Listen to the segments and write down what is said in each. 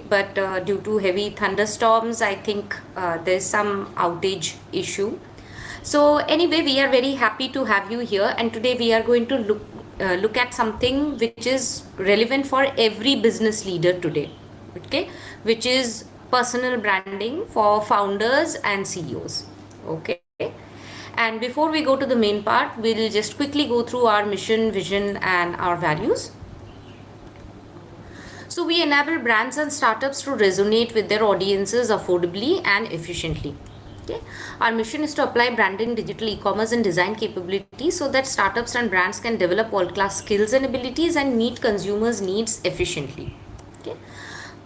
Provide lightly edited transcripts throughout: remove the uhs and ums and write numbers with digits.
but due to heavy thunderstorms, I think there's some outage issue. So anyway, we are very happy to have you here, and today we are going to look at something which is relevant for every business leader today, okay, which is personal branding for founders and CEOs. Okay, and before we go to the main part, we'll just quickly go through our mission, vision, and our values. So we enable brands and startups to resonate with their audiences affordably and efficiently. Okay. Our mission is to apply branding, digital e-commerce, and design capabilities so that startups and brands can develop world-class skills and abilities and meet consumers' needs efficiently. Okay.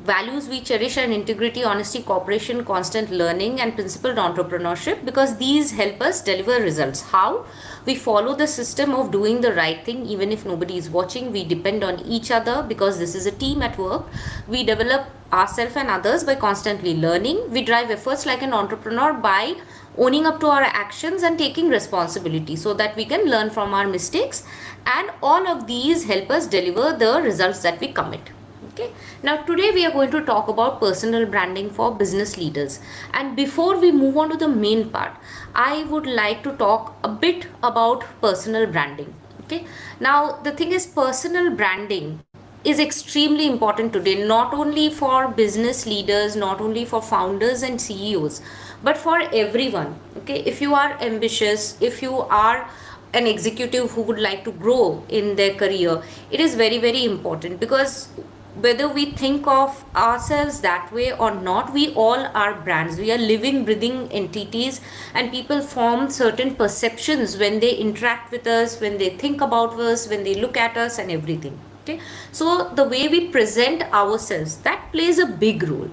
Values we cherish are integrity, honesty, cooperation, constant learning, and principled entrepreneurship, because these help us deliver results. How? We follow the system of doing the right thing even if nobody is watching. We depend on each other because this is a team at work. We develop ourselves and others by constantly learning. We drive efforts like an entrepreneur by owning up to our actions and taking responsibility so that we can learn from our mistakes, and all of these help us deliver the results that we commit. Okay. Now today we are going to talk about personal branding for business leaders, and before we move on to the main part, I would like to talk a bit about personal branding. Okay. Now the thing is, personal branding is extremely important today, not only for business leaders, not only for founders and CEOs, but for everyone. Okay. If you are ambitious, if you are an executive who would like to grow in their career, it is very, very important, because whether we think of ourselves that way or not, we all are brands. We are living, breathing entities, and people form certain perceptions when they interact with us, when they think about us, when they look at us, and everything. Okay, so the way we present ourselves, that plays a big role,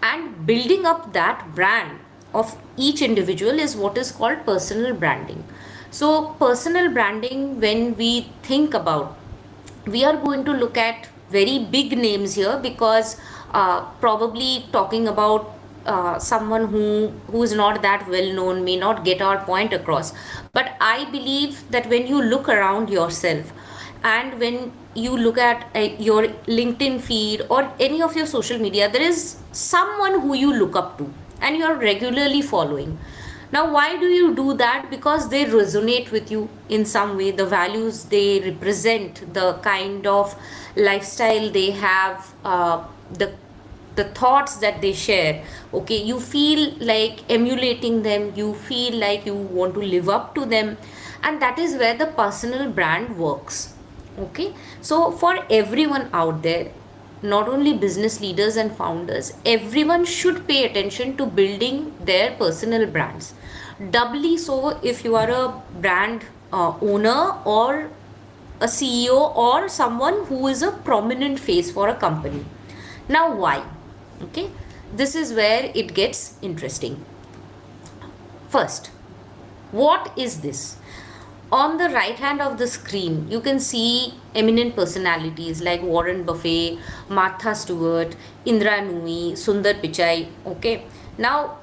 and building up that brand of each individual is what is called personal branding. So personal branding, when we think about, we are going to look at very big names here, because probably talking about someone who is not that well known may not get our point across. But I believe that when you look around yourself, and when you look at your LinkedIn feed or any of your social media, there is someone who you look up to and you are regularly following. Now, why do you do that? Because they resonate with you in some way. The values they represent, the kind of lifestyle they have, the thoughts that they share. Okay, you feel like emulating them. You feel like you want to live up to them, and that is where the personal brand works. Okay, so for everyone out there, not only business leaders and founders, everyone should pay attention to building their personal brands. Doubly so if you are a brand owner or a CEO or someone who is a prominent face for a company. Now, why? Okay, this is where it gets interesting. First, what is this? On the right hand of the screen, you can see eminent personalities like Warren Buffett, Martha Stewart, Indra Nooyi, Sundar Pichai. Okay, now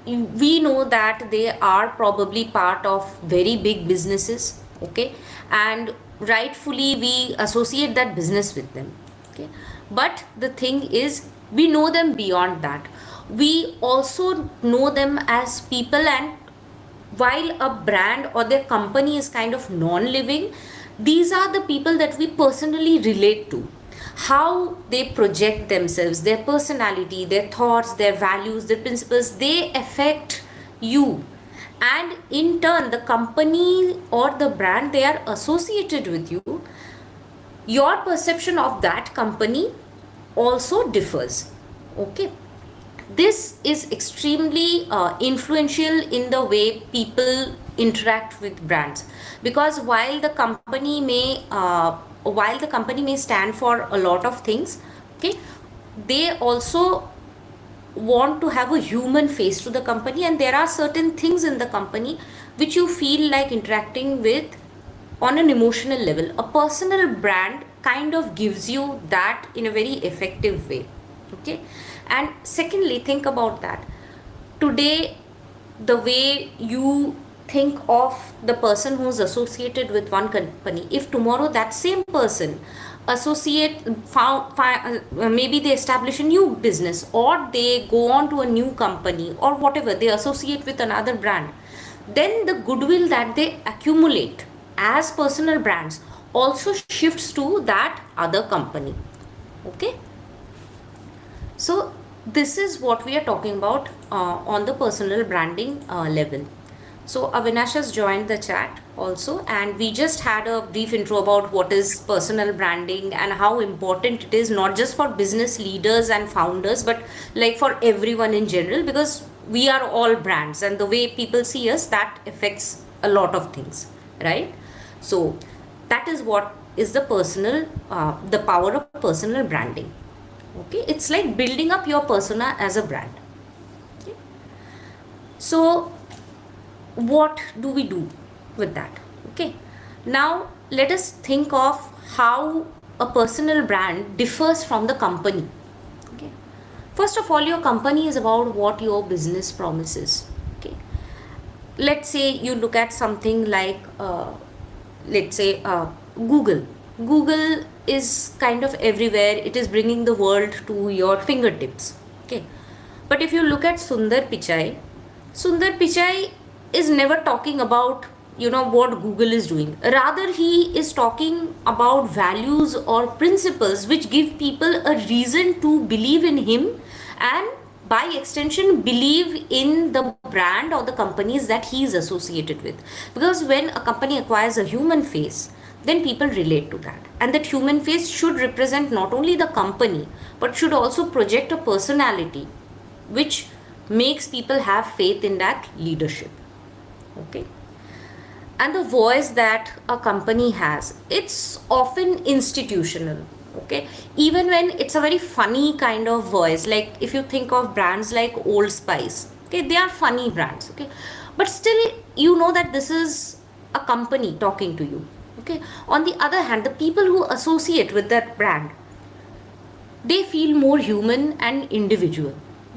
we know that they are probably part of very big businesses. Okay, and rightfully we associate that business with them. Okay, but the thing is, we know them beyond that. We also know them as people, and while a brand or their company is kind of non-living, these are the people that we personally relate to. How they project themselves, their personality, their thoughts, their values, their principles, they affect you. And in turn, the company or the brand they are associated with you, your perception of that company also differs. Okay, this is extremely influential in the way people interact with brands, because while the company may stand for a lot of things, okay, they also want to have a human face to the company, and there are certain things in the company which you feel like interacting with on an emotional level. A personal brand kind of gives you that in a very effective way. Okay, and secondly, think about that. Today, the way you think of the person who's associated with one company, if tomorrow that same person associate maybe they establish a new business, or they go on to a new company, or whatever, they associate with another brand, then the goodwill that they accumulate as personal brands also shifts to that other company. Okay, so this is what we are talking about on the personal branding level. So Avinash has joined the chat also, and we just had a brief intro about what is personal branding and how important it is, not just for business leaders and founders, but like for everyone in general, because we are all brands, and the way people see us, that affects a lot of things, right? So that is what is the the power of personal branding. Okay, it's like building up your persona as a brand. Okay. So what do we do with that? Okay, now let us think of how a personal brand differs from the company. Okay, first of all, your company is about what your business promises. Okay, let's say you look at something like let's say Google is kind of everywhere. It is bringing the world to your fingertips. Okay, but if you look at Sundar Pichai is never talking about what Google is doing. Rather, he is talking about values or principles which give people a reason to believe in him, and by extension believe in the brand or the companies that he is associated with. Because when a company acquires a human face, then people relate to that, and that human face should represent not only the company but should also project a personality which makes people have faith in that leadership. Okay, and the voice that a company has, it's often institutional. Okay, even when it's a very funny kind of voice, like if you think of brands like Old Spice, okay, they are funny brands. Okay, but still you know that this is a company talking to you. Okay, on the other hand, the people who associate with that brand, they feel more human and individual.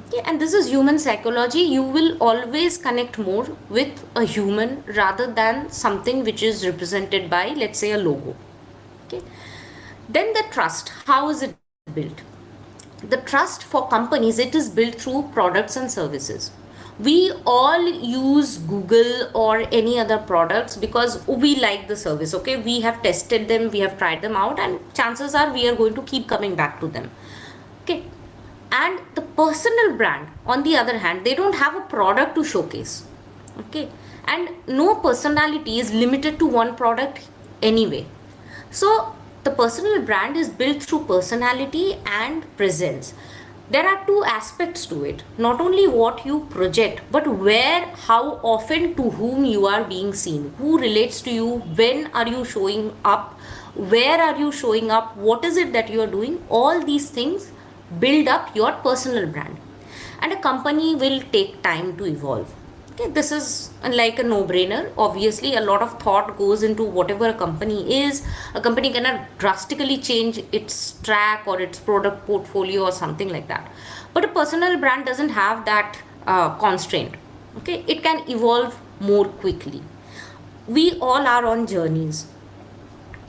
Okay, and this is human psychology. You will always connect more with a human rather than something which is represented by, let's say, a logo. Okay, then the trust, how is it built? The trust for companies, it is built through products and services. We all use Google or any other products because we like the service. Okay, we have tested them, we have tried them out, and chances are we are going to keep coming back to them. Okay, and the personal brand, on the other hand, they don't have a product to showcase. Okay, and no personality is limited to one product anyway. So the personal brand is built through personality and presence. There are two aspects to it: not only what you project, but where, how often, to whom you are being seen, who relates to you, when are you showing up, where are you showing up, what is it that you are doing. All these things build up your personal brand, and a company will take time to evolve. Okay, this is like a no-brainer. Obviously, a lot of thought goes into whatever a company is. A company cannot drastically change its track or its product portfolio or something like that. But a personal brand doesn't have that constraint. Okay, it can evolve more quickly. We all are on journeys,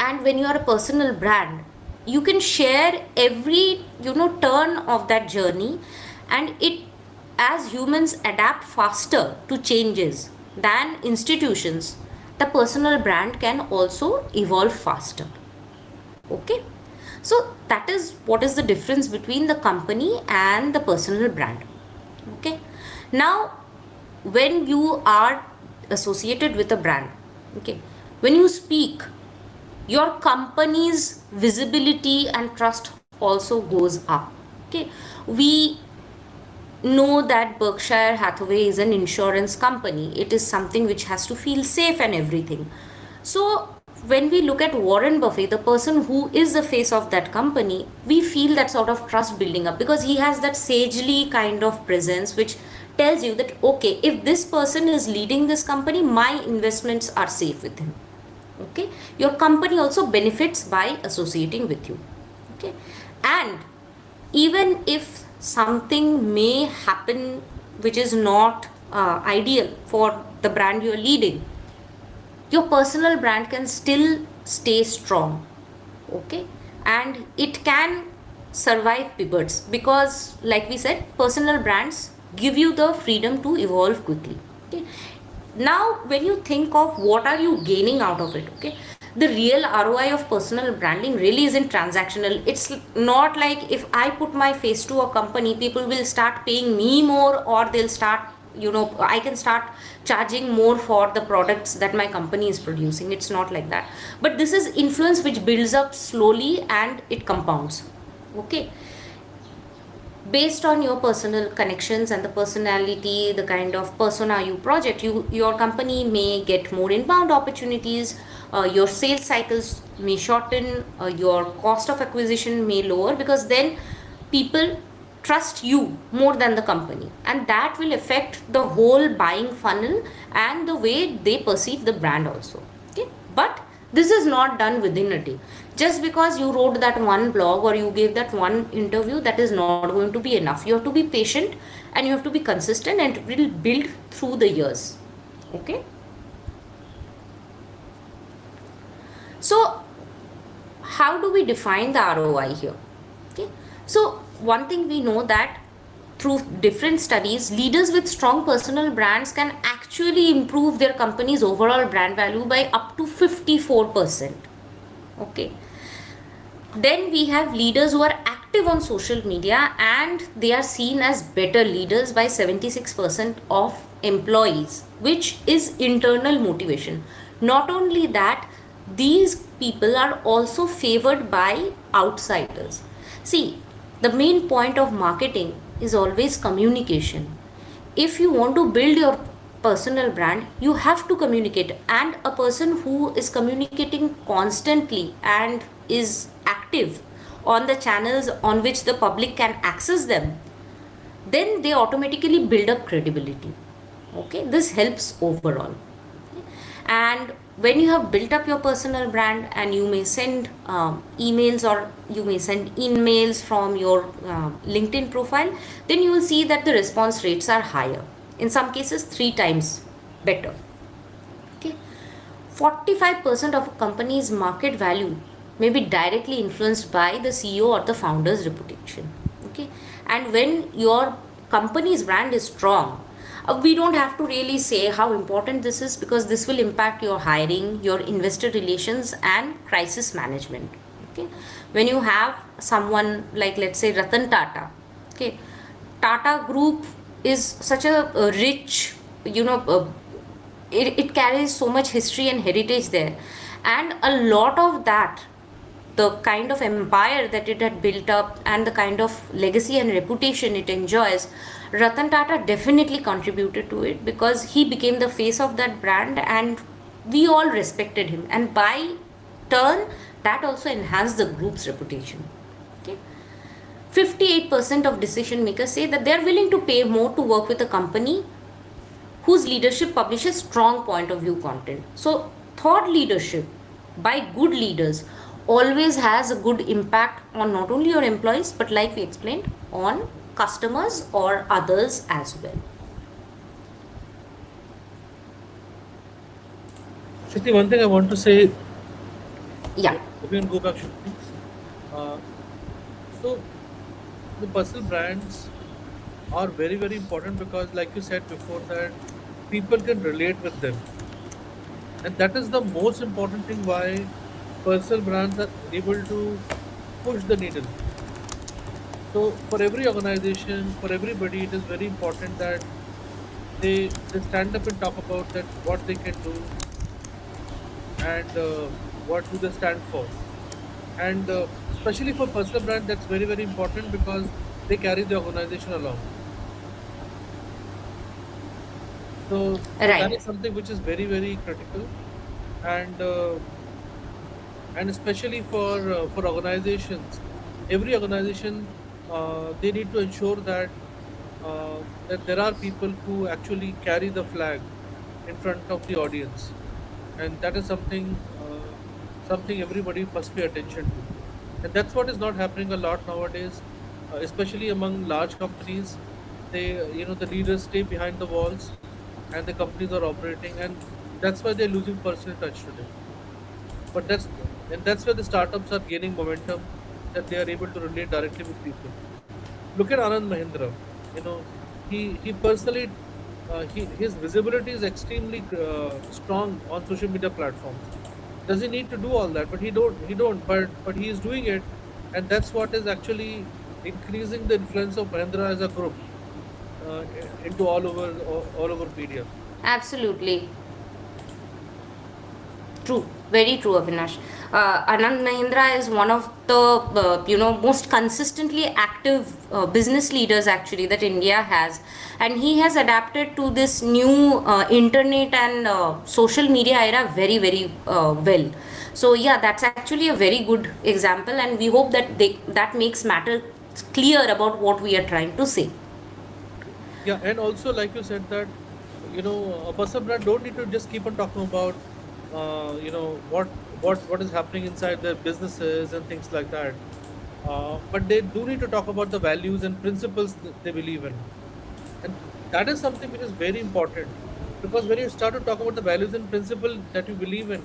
and when you are a personal brand, you can share every turn of that journey, and it, as humans adapt faster to changes than institutions, the personal brand can also evolve faster. Okay, so that is what is the difference between the company and the personal brand. Okay, now when you are associated with a brand, okay, when you speak, your company's visibility and trust also goes up. Okay, we know that Berkshire Hathaway is an insurance company. It is something which has to feel safe and everything. So when we look at Warren Buffett, the person who is the face of that company, we feel that sort of trust building up, because he has that sagely kind of presence which tells you that, okay, if this person is leading this company, my investments are safe with him. Okay, your company also benefits by associating with you. Okay, and even if something may happen which is not ideal for the brand you are leading, your personal brand can still stay strong. Okay, and it can survive pivots because, like we said, personal brands give you the freedom to evolve quickly. Okay. Now, when you think of what are you gaining out of it, okay, the real ROI of personal branding really isn't transactional. It's not like if I put my face to a company, people will start paying me more, or they'll start, I can start charging more for the products that my company is producing. It's not like that. But this is influence which builds up slowly and it compounds. Okay, based on your personal connections and the personality, the kind of persona you project, your company may get more inbound opportunities, your sales cycles may shorten, your cost of acquisition may lower, because then people trust you more than the company, and that will affect the whole buying funnel and the way they perceive the brand also. Okay, but this is not done within a day. Just because you wrote that one blog or you gave that one interview, that is not going to be enough. You have to be patient and you have to be consistent, and it will build through the years. Okay. So how do we define the ROI here? Okay. So one thing we know that through different studies, leaders with strong personal brands can actually improve their company's overall brand value by up to 54%. Okay. Then we have leaders who are active on social media and they are seen as better leaders by 76% of employees, which is internal motivation. Not only that, these people are also favored by outsiders. See, the main point of marketing is always communication. If you want to build your personal brand, you have to communicate, and a person who is communicating constantly and is active on the channels on which the public can access them, then they automatically build up credibility. Okay, this helps overall. And when you have built up your personal brand, and you may send emails, or you may send emails from your LinkedIn profile, then you will see that the response rates are higher, in some cases 3 times better. Okay, 45% of a company's market value may be directly influenced by the CEO or the founder's reputation. Okay, and when your company's brand is strong, we don't have to really say how important this is, because this will impact your hiring, your investor relations, and crisis management. Okay, when you have someone like, let's say, Ratan Tata. Okay, Tata Group is such a rich, it carries so much history and heritage there, and a lot of that, the kind of empire that it had built up and the kind of legacy and reputation it enjoys, Ratan Tata definitely contributed to it, because he became the face of that brand and we all respected him, and by turn that also enhanced the group's reputation. Okay, 58% of decision makers say that they are willing to pay more to work with a company whose leadership publishes strong point of view content. So thought leadership by good leaders always has a good impact on not only your employees, but like we explained, on customers or others as well. Shruti, one thing I want to say, Yeah. if you can go back, Shruti. So the personal brands are very, very important because, like you said before, that people can relate with them. And that is the most important thing why personal brands are able to push the needle. So for every organization, for everybody, it is very important that they stand up and talk about that what they can do and what do they stand for. And especially for personal brand, that's very, very important because they carry the organization along. So that Right. is something which is very, very critical, and especially for organizations, every organization, they need to ensure that there are people who actually carry the flag in front of the audience, and that is something everybody must pay attention to, and that's what is not happening a lot nowadays, especially among large companies. They, the leaders stay behind the walls, and the companies are operating, and that's why they're losing personal touch today. But and that's where the startups are gaining momentum, that they are able to relate directly with people. Look at Anand Mahindra. You know, he personally, his visibility is extremely strong on social media platforms. Does he need to do all that? But he don't, but he is doing it, and that's what is actually increasing the influence of Mahindra as a group, into all over media. Absolutely. True, very true, Avinash. Anand Mahindra is one of the most consistently active business leaders actually that India has, and he has adapted to this new internet and social media era very well. So yeah, that's actually a very good example, and we hope that that makes matter clear about what we are trying to say. Yeah, and also like you said that, a personal brand don't need to just keep on talking about, what is happening inside their businesses and things like that. But they do need to talk about the values and principles that they believe in, and that is something which is very important, because when you start to talk about the values and principle that you believe in,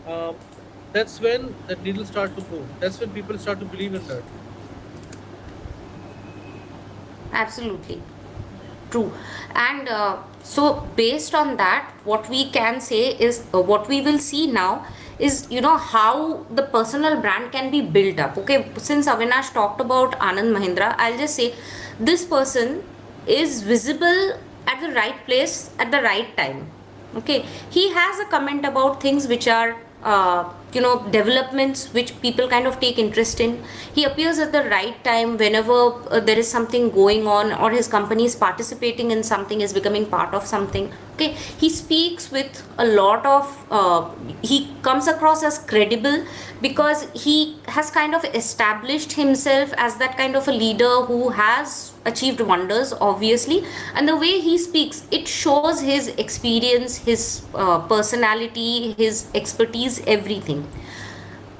um, that's when the needle start to move. That's when people start to believe in that. Absolutely. True. And so, based on that, what we can say is what we will see now is, how the personal brand can be built up. Okay, since Avinash talked about Anand Mahindra, I'll just say this person is visible at the right place at the right time. Okay, he has a comment about things which are developments which people kind of take interest in. He appears at the right time whenever there is something going on, or his company is participating in something, is becoming part of something. Okay, he speaks with a lot of he comes across as credible, because he has kind of established himself as that kind of a leader who has achieved wonders, obviously. And the way he speaks, it shows his experience, his personality, his expertise, everything.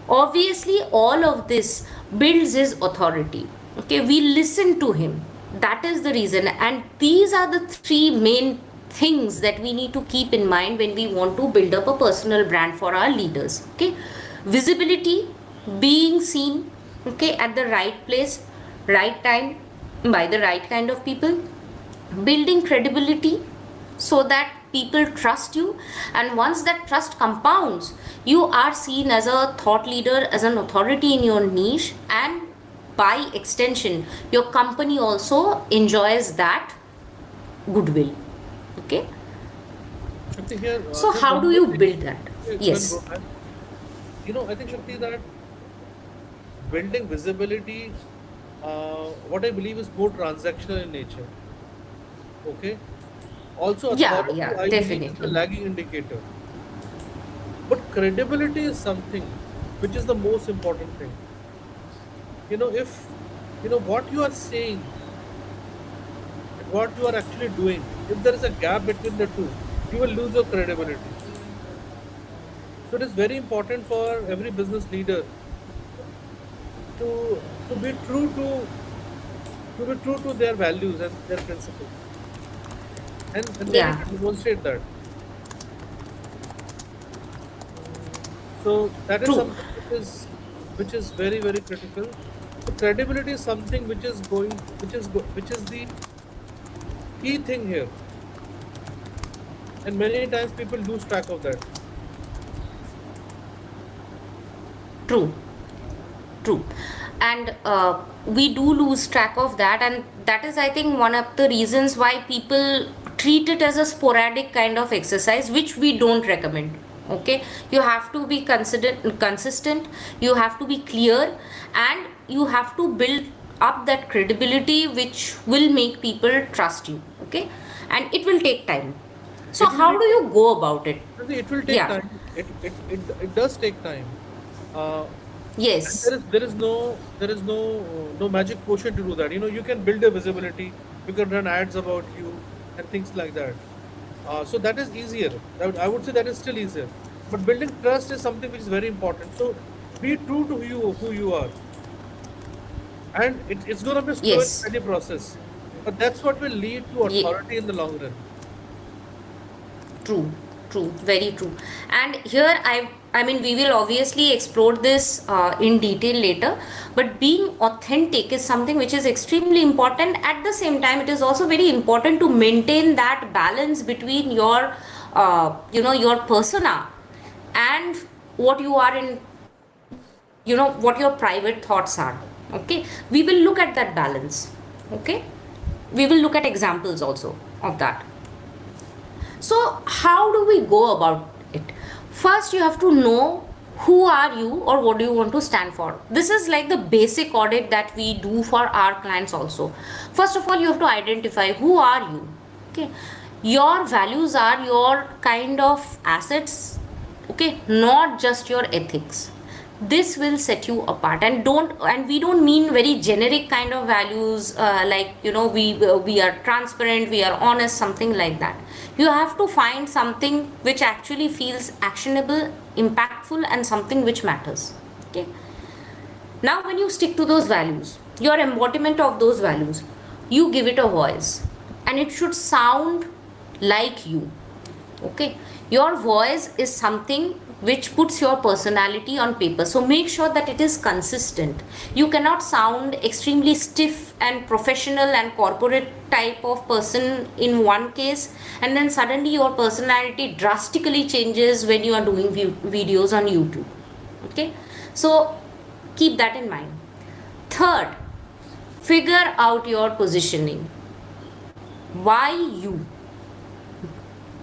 Obviously, all of this builds his authority. Okay, we listen to him. That is the reason, and these are the three main things that we need to keep in mind when we want to build up a personal brand for our leaders. Okay, visibility, being seen, okay, at the right place, right time, by the right kind of people, building credibility so that people trust you, and once that trust compounds, you are seen as a thought leader, as an authority in your niche, and by extension your company also enjoys that goodwill. Okay, Shakti, here, so there's how one do more you thing. build that? Then Yes. go ahead. I think, Shakti, that building visibility, what I believe is more transactional in nature. Okay. Also, Yeah, authority, yeah, I believe, is the definitely. lagging indicator. But credibility is something which is the most important thing. If what you are saying and what you are actually doing, if there is a gap between the two, you will lose your credibility. So it is very important for every business leader to be true to their values and their principles, and they need Yeah, to demonstrate that. So that is true. something which is very critical. So credibility is something which is the key thing here, and many times people lose track of that. True. True. And we do lose track of that, and that is, I think, one of the reasons why people treat it as a sporadic kind of exercise, which we don't recommend. Okay, you have to be consistent, you have to be clear, and you have to build up that credibility which will make people trust you. Okay, and it will take time. So, It will how take do you go about it? it will take Yeah, time. It does take time. Uh, and yes, there is no magic potion to do that. You can build a visibility, you can run ads about you and things like that. So that is easier. I would say that is still easier. But building trust is something which is very important. So be true to who you are, and it's going to be a slow and yes, steady process. But that's what will lead to ye- authority in the long run. true. True, very true. And here I mean we will obviously explore this in detail later, but being authentic is something which is extremely important. At the same time, it is also very important to maintain that balance between your your persona and what you are in, what your private thoughts are. Okay, we will look at that balance. Okay, we will look at examples also of that. So how do we go about it? First, you have to know who are you or what do you want to stand for. This is like the basic audit that we do for our clients also. First of all, you have to identify who are you. Okay, your values are your kind of assets. Okay, not just your ethics. This will set you apart. And we don't mean very generic kind of values, like we are transparent, we are honest, something like that. You have to find something which actually feels actionable, impactful, and something which matters. Okay, now when you stick to those values, your embodiment of those values, you give it a voice, and it should sound like you. Okay, your voice is something which puts your personality on paper, so make sure that it is consistent. You cannot sound extremely stiff and professional and corporate type of person in one case, and then suddenly your personality drastically changes when you are doing videos on YouTube. Okay, so keep that in mind. Third, figure out your positioning. Why you,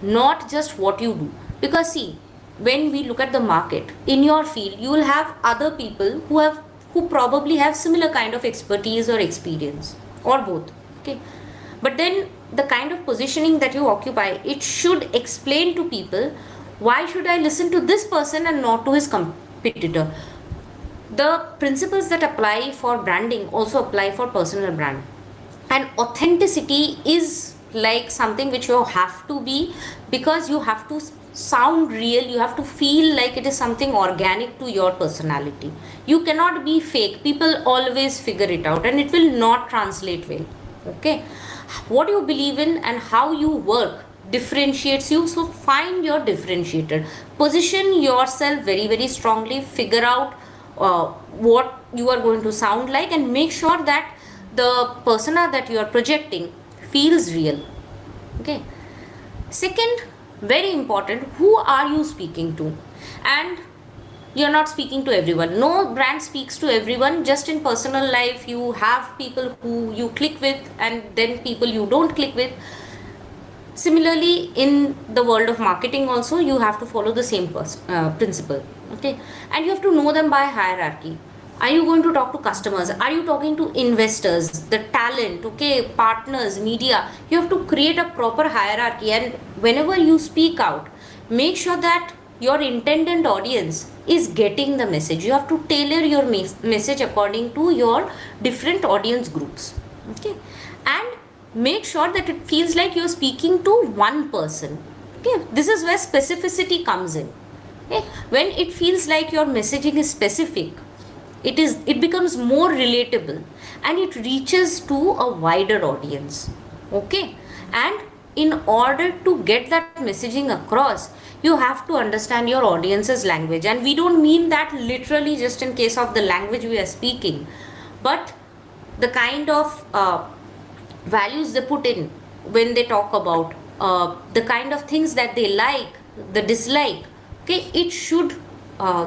not just what you do. Because see, when we look at the market in your field, you will have other people who probably have similar kind of expertise or experience, or both. Okay, but then the kind of positioning that you occupy, it should explain to people, why should I listen to this person and not to his competitor. The principles that apply for branding also apply for personal brand. And authenticity is like something which you have to be, because you have to sound real, you have to feel like it is something organic to your personality. You cannot be fake. People always figure it out and it will not translate well. Okay, what you believe in and how you work differentiates you, so find your differentiator, position yourself very very strongly, figure out what you are going to sound like, and make sure that the persona that you are projecting feels real. Okay, second, very important, who are you speaking to? And you're not speaking to everyone. No brand speaks to everyone. Just in personal life, you have people who you click with and then people you don't click with. Similarly, in the world of marketing also, you have to follow the same principle. Okay, and you have to know them by hierarchy. Are you going to talk to customers? Are you talking to investors, the talent, okay, partners, media? You have to create a proper hierarchy, and whenever you speak out, make sure that your intended audience is getting the message. You have to tailor your message according to your different audience groups. Okay, and make sure that it feels like you're speaking to one person. Okay, this is where specificity comes in. Okay, when it feels like your messaging is specific, it becomes more relatable and it reaches to a wider audience. Okay, and in order to get that messaging across, you have to understand your audience's language, and we don't mean that literally just in case of the language we are speaking, but the kind of values they put in when they talk about the kind of things that they like, the dislike. Okay, it should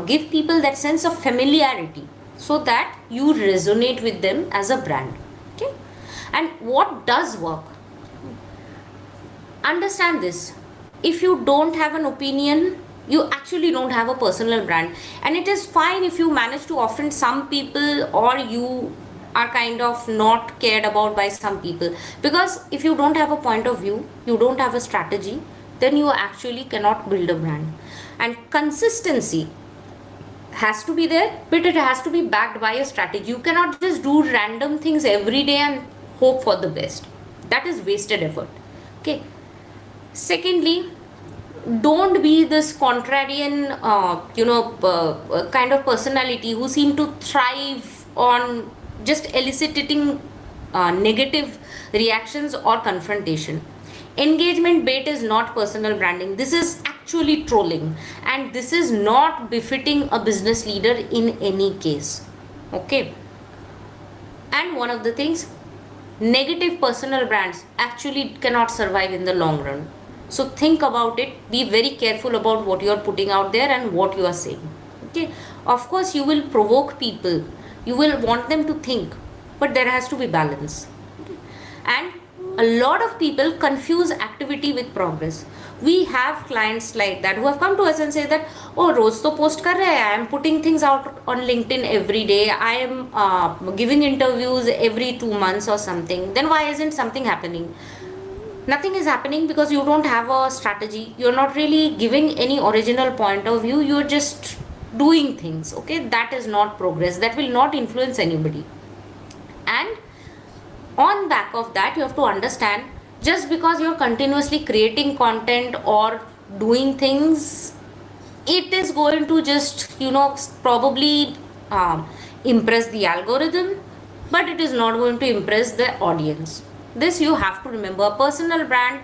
give people that sense of familiarity, so that you resonate with them as a brand. Okay, and what does work? Understand this. If you don't have an opinion, you actually don't have a personal brand, and it is fine if you manage to offend some people, or you are kind of not cared about by some people, because if you don't have a point of view, you don't have a strategy, then you actually cannot build a brand. And consistency has to be there, but it has to be backed by a strategy. You cannot just do random things every day and hope for the best. That is wasted effort. Okay, secondly, don't be this contrarian kind of personality who seem to thrive on just eliciting negative reactions or confrontation. Engagement bait is not personal branding. This is actually trolling, and this is not befitting a business leader in any case. Okay. And one of the things, negative personal brands actually cannot survive in the long run. So think about it, be very careful about what you are putting out there and what you are saying. Okay, of course you will provoke people, you will want them to think, but there has to be balance. And a lot of people confuse activity with progress. We have clients like that who have come to us and say that, oh, roz to post kar rahe hai, I am putting things out on LinkedIn every day, I am giving interviews every 2 months or something, then why isn't something happening? Nothing is happening because you don't have a strategy, you're not really giving any original point of view, you're just doing things. Okay, that is not progress, that will not influence anybody. And on back of that, you have to understand, just because you're continuously creating content or doing things, it is going to just probably impress the algorithm, but it is not going to impress the audience. This you have to remember. A personal brand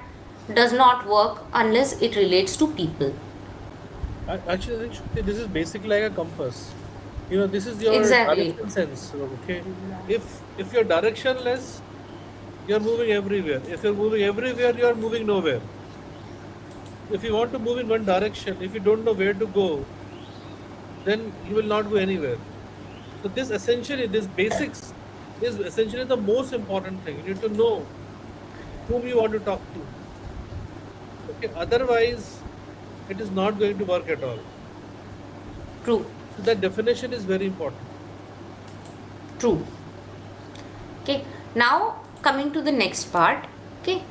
does not work unless it relates to people. Actually, I think Shruti, this is basically like a compass. This is your Exactly. direction sense. Okay, if you're directionless, you're moving everywhere. If you're moving everywhere, you're moving nowhere. If you want to move in one direction, if you don't know where to go, then you will not go anywhere. So this basics is essentially the most important thing. You need to know whom you want to talk to. Okay, otherwise it is not going to work at all. True. So that definition is very important. True. Okay, now coming to the next part. Okay,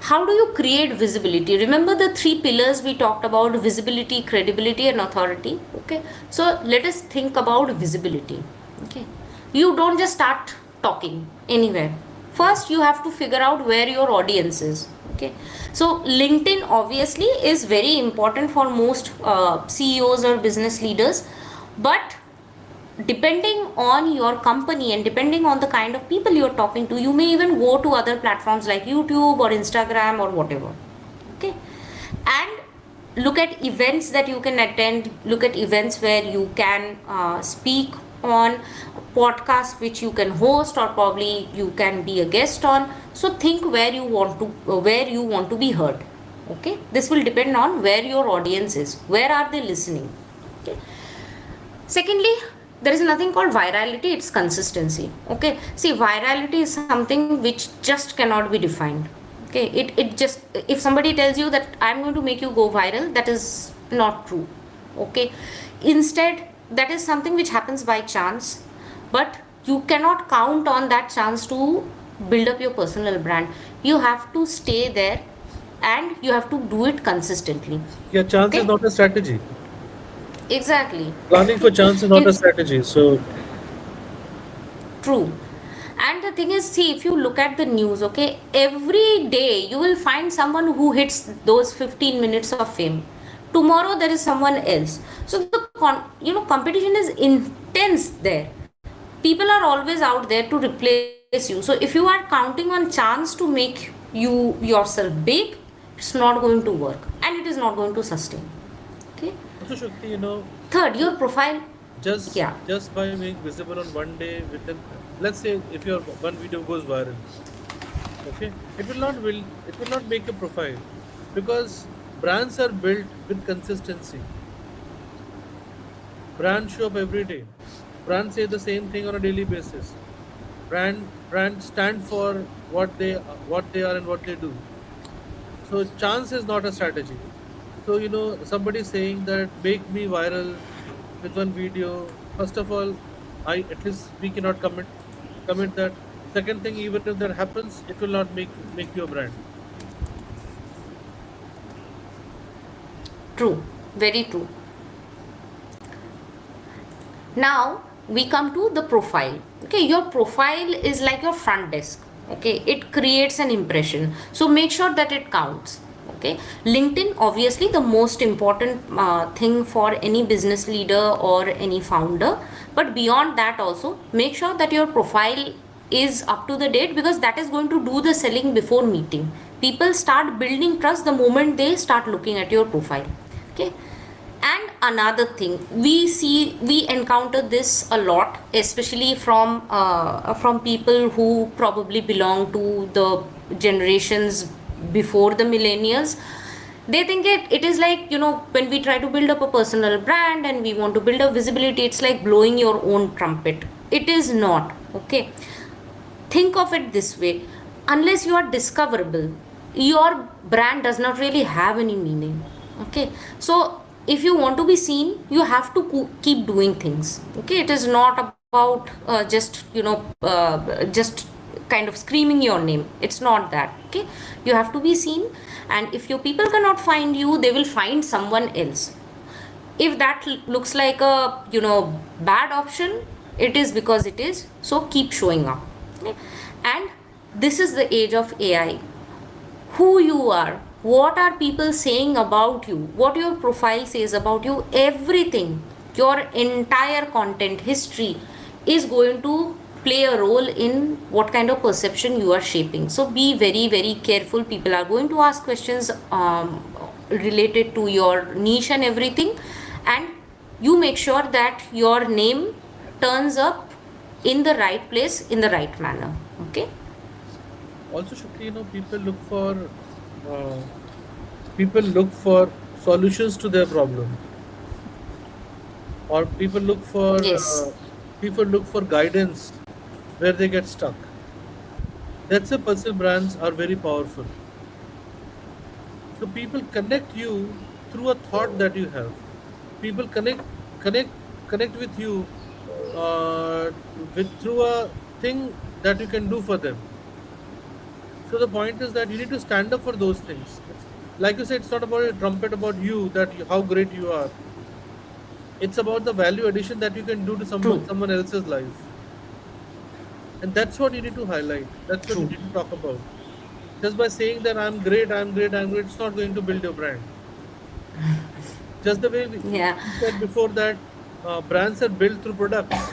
how do you create visibility? Remember the 3 pillars we talked about: visibility, credibility, and authority. Okay, so let us think about visibility. Okay, you don't just start talking anywhere. First you have to figure out where your audience is. Okay, so LinkedIn obviously is very important for most CEOs or business leaders, but depending on your company and depending on the kind of people you're talking to, you may even go to other platforms like YouTube or Instagram or whatever. Okay, and look at events that you can attend, look at events where you can speak on, podcasts which you can host or probably you can be a guest on. So think where you want to be heard. Okay, this will depend on where your audience is, where are they listening. Okay, secondly, there is nothing called virality, it's consistency. Okay, see, virality is something which just cannot be defined. Okay, it just, if somebody tells you that I'm going to make you go viral, that is not true. Okay, instead that is something which happens by chance, but you cannot count on that chance to build up your personal brand. You have to stay there and you have to do it consistently. Yeah, chance is Okay, not a strategy. exactly. Planning for chance is not a strategy. So True. And the thing is, see, if you look at the news, okay, every day you will find someone who hits those 15 minutes of fame. Tomorrow there is someone else. So the competition is intense there. People are always out there to replace you. So if you are counting on chance to make you yourself big, it's not going to work and it is not going to sustain. Okay. also Shakti, Third, your profile. just Yeah. just by being visible on one day within, let's say if your one video goes viral, okay, it will not make a profile, because brands are built with consistency. Brands show up every day. Brands say the same thing on a daily basis. Brands stand for what they are and what they do. So chance is not a strategy. So somebody saying that make me viral with one video. First of all, I at least we cannot commit that. Second thing, even if that happens, it will not make you a brand. True, very true. Now we come to the profile. Okay, your profile is like your front desk. Okay, it creates an impression, so make sure that it counts. Okay, LinkedIn obviously the most important thing for any business leader or any founder, but beyond that also make sure that your profile is up to the date, because that is going to do the selling before meeting. People start building trust the moment they start looking at your profile. Okay. And another thing, we encounter this a lot, especially from people who probably belong to the generations before the millennials. They think it is like, when we try to build up a personal brand and we want to build up visibility, it's like blowing your own trumpet. It is not. Okay. Think of it this way: unless you are discoverable, your brand does not really have any meaning. Okay. So if you want to be seen, you have to keep doing things. Okay. It is not about just kind of screaming your name. It's not that. Okay. You have to be seen, and if your people cannot find you, they will find someone else. If that looks like a bad option, it is because it is. So keep showing up. Okay? And this is the age of AI. Who you are, what are people saying about you, what your profile says about you, everything, your entire content history is going to play a role in what kind of perception you are shaping. So be very, very careful. People are going to ask questions related to your niche and everything, and you make sure that your name turns up in the right place in the right manner. Okay. Also, Shukti, uh, people look for solutions to their problem, or Yes. people look for guidance where they get stuck. That's why personal brands are very powerful. So people connect you through a thought that you have. People connect connect with you with through a thing that you can do for them. So the point is that you need to stand up for those things. Like you said, it's not about a trumpet about you that how great you are. It's about the value addition that you can do to True. someone else's life, and that's what you need to highlight. That's what you True. need to talk about. Just by saying that I'm great, I'm great, I'm great, it's not going to build your brand. Just the way Yeah. we said before that brands are built through products.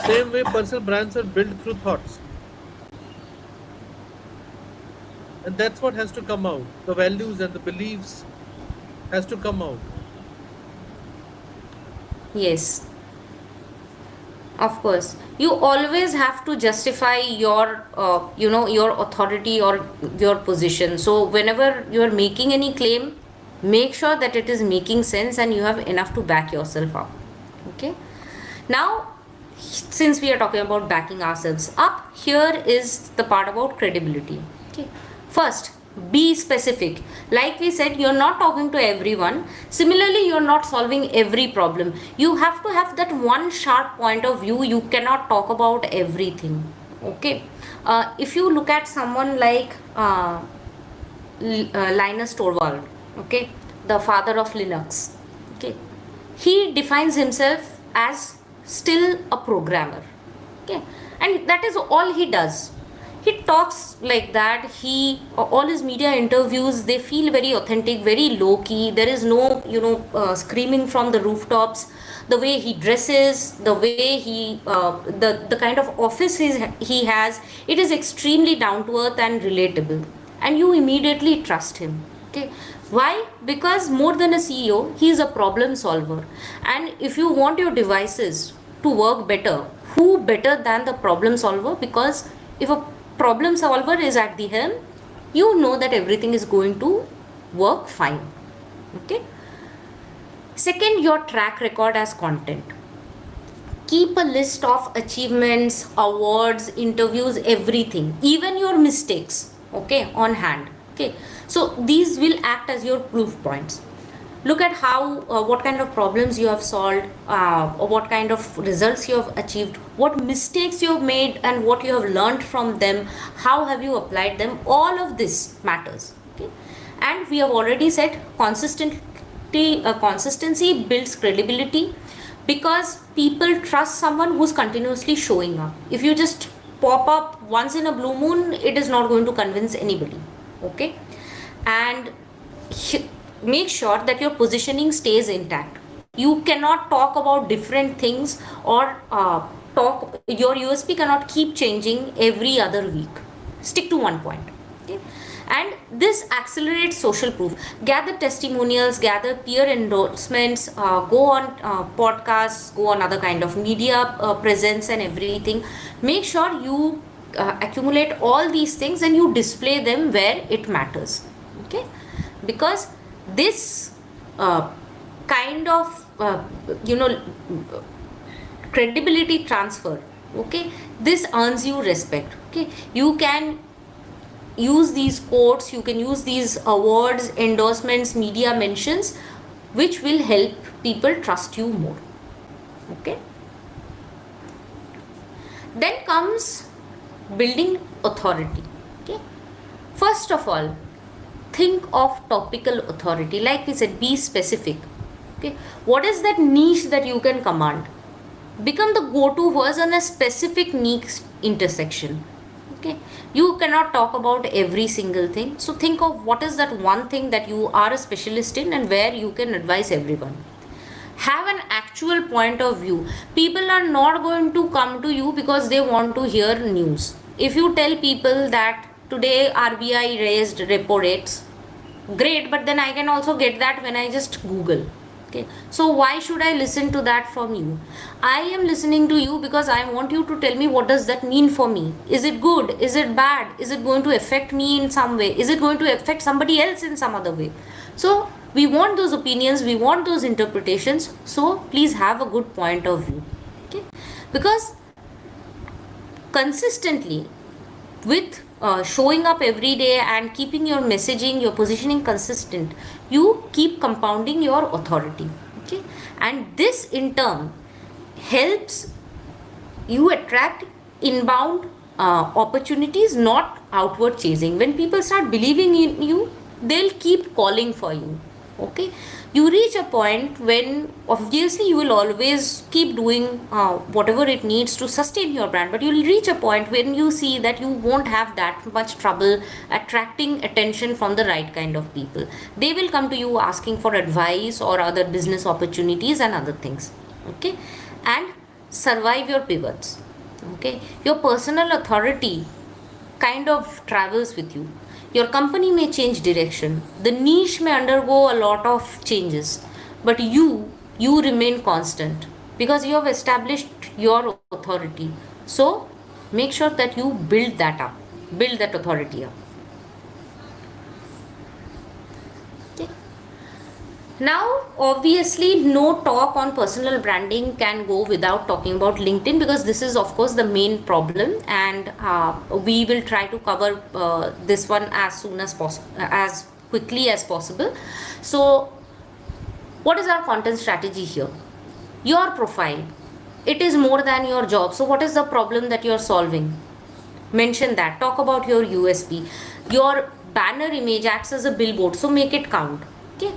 Same way, personal brands are built through thoughts, and that's what has to come out. The values and the beliefs has to come out. Yes. Of course, you always have to justify your authority or your position. So whenever you are making any claim, make sure that it is making sense and you have enough to back yourself up. Okay. Now, since we are talking about backing ourselves up, here is the part about credibility. Okay. First, be specific. Like we said, you're not talking to everyone. Similarly, you're not solving every problem. You have to have that one sharp point of view. You cannot talk about everything. Okay. If you look at someone like Linus Torvald, okay, the father of Linux, okay, he defines himself as still a programmer, okay, and that is all he does. He talks like that. He all his media interviews, they feel very authentic, very low key. There is no screaming from the rooftops. The way he dresses, the way the kind of office he has, it is extremely down to earth and relatable, and you immediately trust him. Okay. Why? Because more than a CEO, he is a problem solver. And if you want your devices to work better, who better than the problem solver? Because if a problem solver is at the helm, you know that everything is going to work fine. Okay. Second, your track record as content. Keep a list of achievements, awards, interviews, everything, even your mistakes, okay, on hand. Okay. So these will act as your proof points. Look at how what kind of problems you have solved, or what kind of results you have achieved, what mistakes you have made, and what you have learned from them. How have you applied them? All of this matters. Okay. And we have already said consistency builds credibility, because people trust someone who's continuously showing up. If you just pop up once in a blue moon, it is not going to convince anybody. Okay. And make sure that your positioning stays intact. You cannot talk about different things, or talk your USP cannot keep changing every other week. Stick to one point. Okay? And this accelerates social proof. Gather testimonials, gather peer endorsements, go on podcasts, go on other kind of media presence and everything. Make sure you accumulate all these things and you display them where it matters. Okay? Because this kind of credibility transfer, okay, this earns you respect. Okay, you can use these quotes, you can use these awards, endorsements, media mentions, which will help people trust you more. Okay, then comes building authority. Okay, first of all, think of topical authority. Like we said, be specific. Okay, what is that niche that you can command? Become the go-to voice on a specific niche intersection. Okay, you cannot talk about every single thing, so think of what is that one thing that you are a specialist in and where you can advise everyone. Have an actual point of view. People are not going to come to you because they want to hear news. If you tell people that today RBI raised repo rates, great, but then I can also get that when I just Google. Okay, so why should I listen to that from you? I am listening to you because I want you to tell me what does that mean for me. Is it good? Is it bad? Is it going to affect me in some way? Is it going to affect somebody else in some other way? So we want those opinions, we want those interpretations, so please have a good point of view. Okay, because consistently with showing up every day and keeping your messaging, your positioning consistent, you keep compounding your authority. Okay, and this in turn helps you attract inbound opportunities, not outward chasing. When people start believing in you, they'll keep calling for you. Okay, you reach a point when obviously you will always keep doing whatever it needs to sustain your brand, but you'll reach a point when you see that you won't have that much trouble attracting attention from the right kind of people. They will come to you asking for advice or other business opportunities and other things. Okay, and survive your pivots. Okay, your personal authority kind of travels with you. Your company may change direction, the niche may undergo a lot of changes, but you remain constant because you have established your authority. So make sure that you build that up, build that authority up. Okay. Now, obviously, no talk on personal branding can go without talking about LinkedIn, because this is, of course, the main problem, and we will try to cover this one as soon as possible, as quickly as possible. So, what is our content strategy here? Your profile, it is more than your job. So, what is the problem that you are solving? Mention that. Talk about your USP. Your banner image acts as a billboard, so make it count. Okay,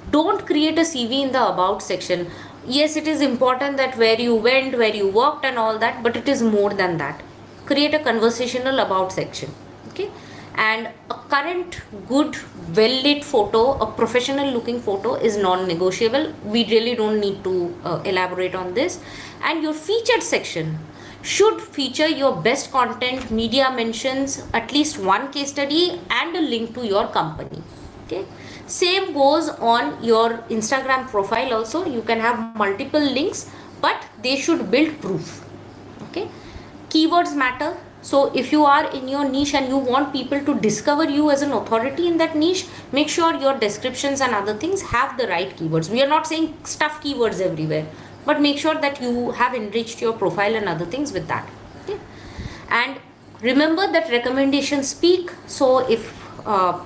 don't create a CV in the about section. Yes, it is important that where you went, where you worked and all that, but it is more than that. Create a conversational about section. Okay, and a current good well lit photo, a professional looking photo is non-negotiable. We really don't need to elaborate on this. And your featured section should feature your best content, media mentions, at least one case study and a link to your company. Okay, same goes on your Instagram profile also. You can have multiple links, but they should build proof. Okay, keywords matter. So if you are in your niche and you want people to discover you as an authority in that niche, make sure your descriptions and other things have the right keywords. We are not saying stuff keywords everywhere, but make sure that you have enriched your profile and other things with that. Okay, and remember that recommendations speak. So if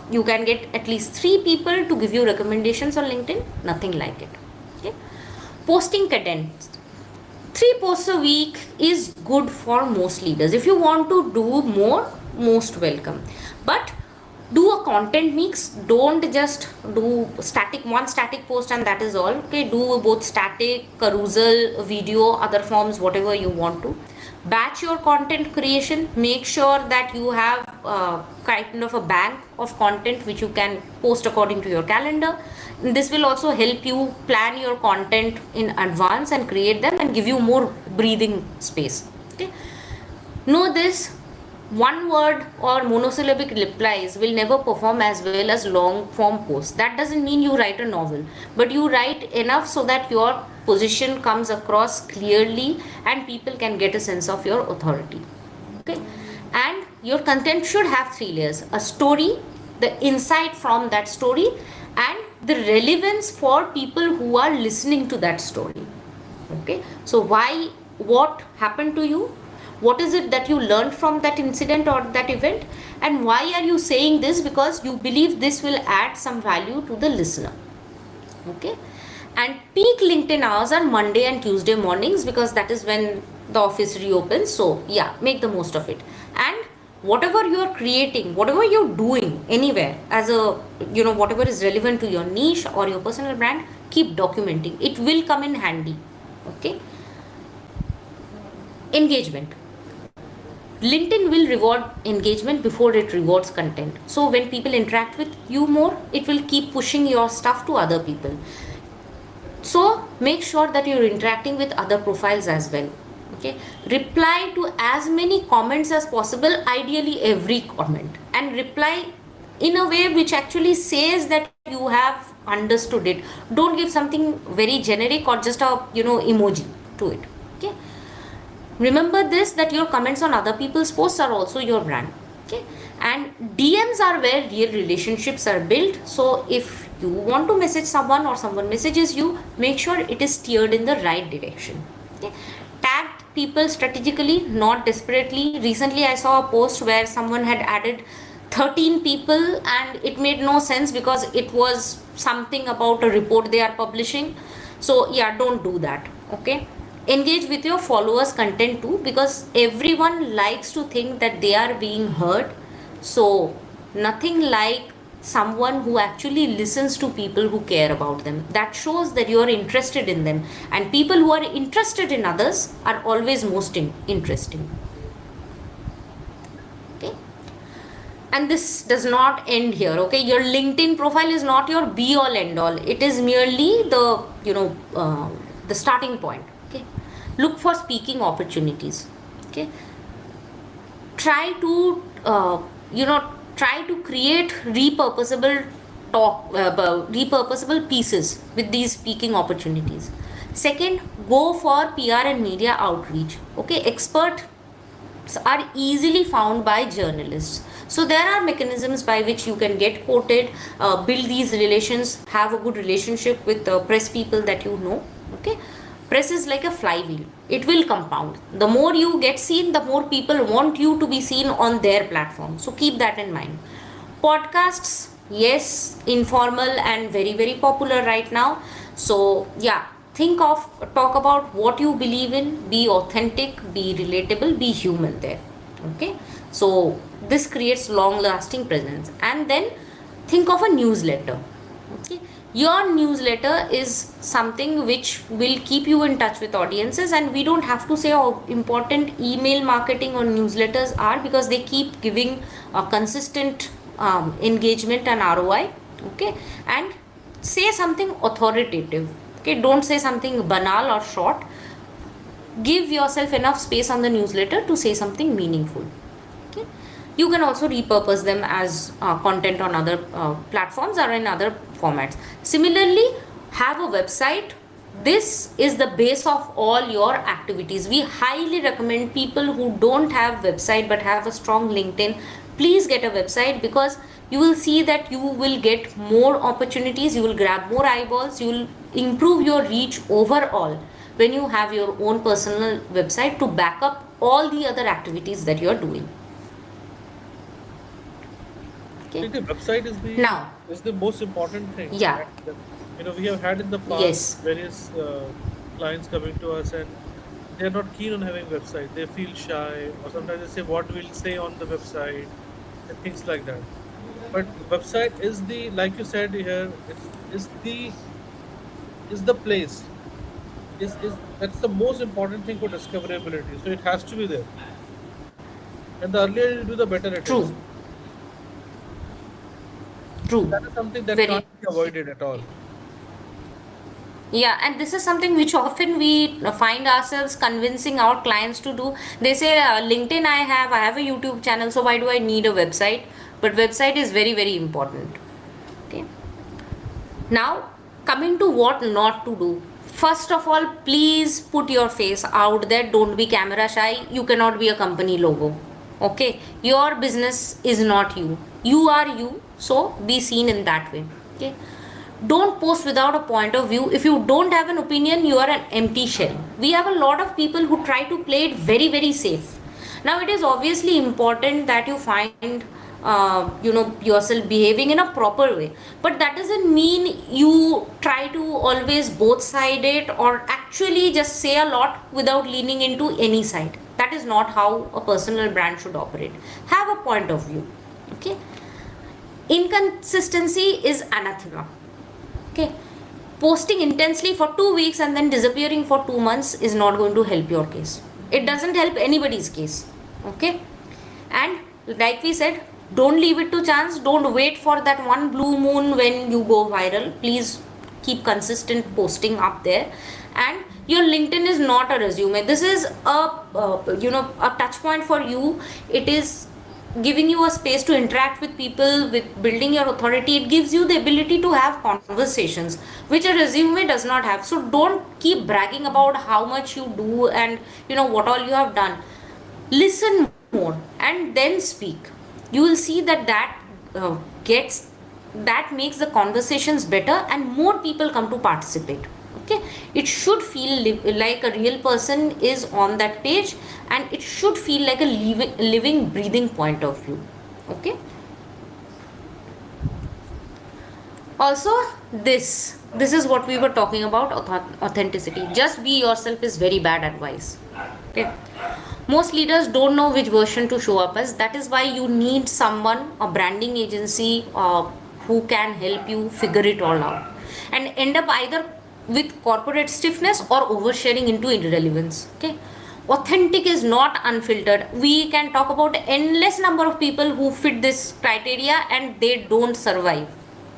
you can get at least 3 people to give you recommendations on LinkedIn, nothing like it. Okay, posting cadence. 3 posts a week is good for most leaders. If you want to do more, most welcome, but do a content mix. Don't just do one static post and that is all. Okay, do both static, carousel, video, other forms, whatever you want to. Batch your content creation. Make sure that you have kind of a bank of content which you can post according to your calendar. This will also help you plan your content in advance and create them and give you more breathing space. Okay, know this: one word or monosyllabic replies will never perform as well as long form posts. That doesn't mean you write a novel, but you write enough so that your position comes across clearly and people can get a sense of your authority. Okay, and your content should have three layers: a story, the insight from that story, and the relevance for people who are listening to that story. Okay, so why, what happened to you, what is it that you learned from that incident or that event, and why are you saying this, because you believe this will add some value to the listener. Okay, and peak LinkedIn hours are Monday and Tuesday mornings, because that is when the office reopens. So yeah, make the most of it. And whatever you are creating, whatever you're doing anywhere, as a, you know, whatever is relevant to your niche or your personal brand, keep documenting. It will come in handy. Okay, engagement. LinkedIn will reward engagement before it rewards content. So when people interact with you more, it will keep pushing your stuff to other people. So make sure that you're interacting with other profiles as well. Okay, reply to as many comments as possible, ideally every comment, and reply in a way which actually says that you have understood it. Don't give something very generic or just a, you know, emoji to it. Okay, remember this, that your comments on other people's posts are also your brand. Okay, and DMs are where real relationships are built. So if you want to message someone or someone messages you, make sure it is steered in the right direction. Okay, tag people strategically, not desperately. Recently I saw a post where someone had added 13 people and it made no sense because it was something about a report they are publishing. So yeah, don't do that. Okay, engage with your followers content too, because everyone likes to think that they are being heard. So nothing like someone who actually listens to people who care about them. That shows that you are interested in them, and people who are interested in others are always most interesting. Okay, and this does not end here. Okay, your LinkedIn profile is not your be all end all. It is merely the, you know, the starting point. Okay, look for speaking opportunities. Okay, try to you know, try to create repurposable pieces with these speaking opportunities. Second, go for PR and media outreach. Okay, experts are easily found by journalists. So there are mechanisms by which you can get quoted, build these relations, have a good relationship with the press people that you know. Okay, press is like a flywheel, it will compound. The more you get seen, the more people want you to be seen on their platform. So keep that in mind. Podcasts, yes, informal and very very popular right now. So yeah, talk about what you believe in, be authentic, be relatable, be human there. Okay, so this creates long lasting presence. And then think of a newsletter. Okay, your newsletter is something which will keep you in touch with audiences, and we don't have to say how important email marketing or newsletters are, because they keep giving a consistent engagement and ROI. Okay, and say something authoritative. Okay, don't say something banal or short. Give yourself enough space on the newsletter to say something meaningful. Okay, you can also repurpose them as content on other platforms or in other formats. Similarly, have a website. This is the base of all your activities. We highly recommend people who don't have website but have a strong LinkedIn, please get a website, because you will see that you will get more opportunities, you will grab more eyeballs, you will improve your reach overall when you have your own personal website to back up all the other activities that you are doing. Okay, The website now, is the most important thing. yeah, And, we have had in the past yes, various clients coming to us, and they're not keen on having website. They feel shy, or sometimes they say what we'll say on the website and things like that. But website is the, like you said here, is the place. Is That's the most important thing for discoverability. So it has to be there. And the earlier you do, the better it is. true, true, That is something that very. can't be avoided at all. Yeah, and this is something which often we find ourselves convincing our clients to do. They say, LinkedIn I have a YouTube channel, so why do I need a website? But website is very, very important. Okay. Now, coming to what not to do. First of all, please put your face out there. Don't be camera shy. You cannot be a company logo. Okay. Your business is not you. You are you. So be seen in that way. Okay. Don't post without a point of view. If you don't have an opinion, you are an empty shell. We have a lot of people who try to play it very, very safe. Now it is obviously important that you find yourself behaving in a proper way, but that doesn't mean you try to always both side it or actually just say a lot without leaning into any side. That is not how a personal brand should operate. Have a point of view. Okay. Inconsistency is anathema. Okay. Posting intensely for 2 weeks and then disappearing for 2 months is not going to help your case. It doesn't help anybody's case. Okay. And like we said, don't leave it to chance. Don't wait for that one blue moon when you go viral. Please keep consistent posting up there. And your LinkedIn is not a resume. This is a touch point for you. It is giving you a space to interact with people, with building your authority. It gives you the ability to have conversations which a resume does not have. So don't keep bragging about how much you do and what all you have done. Listen more and then speak. You will see that makes the conversations better and more people come to participate. Okay. It should feel like a real person is on that page, and it should feel like a living breathing point of view. Okay. Also, this is what we were talking about, authenticity. Just be yourself is very bad advice. Okay. Most leaders don't know which version to show up as. That is why you need someone, a branding agency, who can help you figure it all out and end up either with corporate stiffness or oversharing into irrelevance. Okay. Authentic is not unfiltered. We can talk about endless number of people who fit this criteria and they don't survive.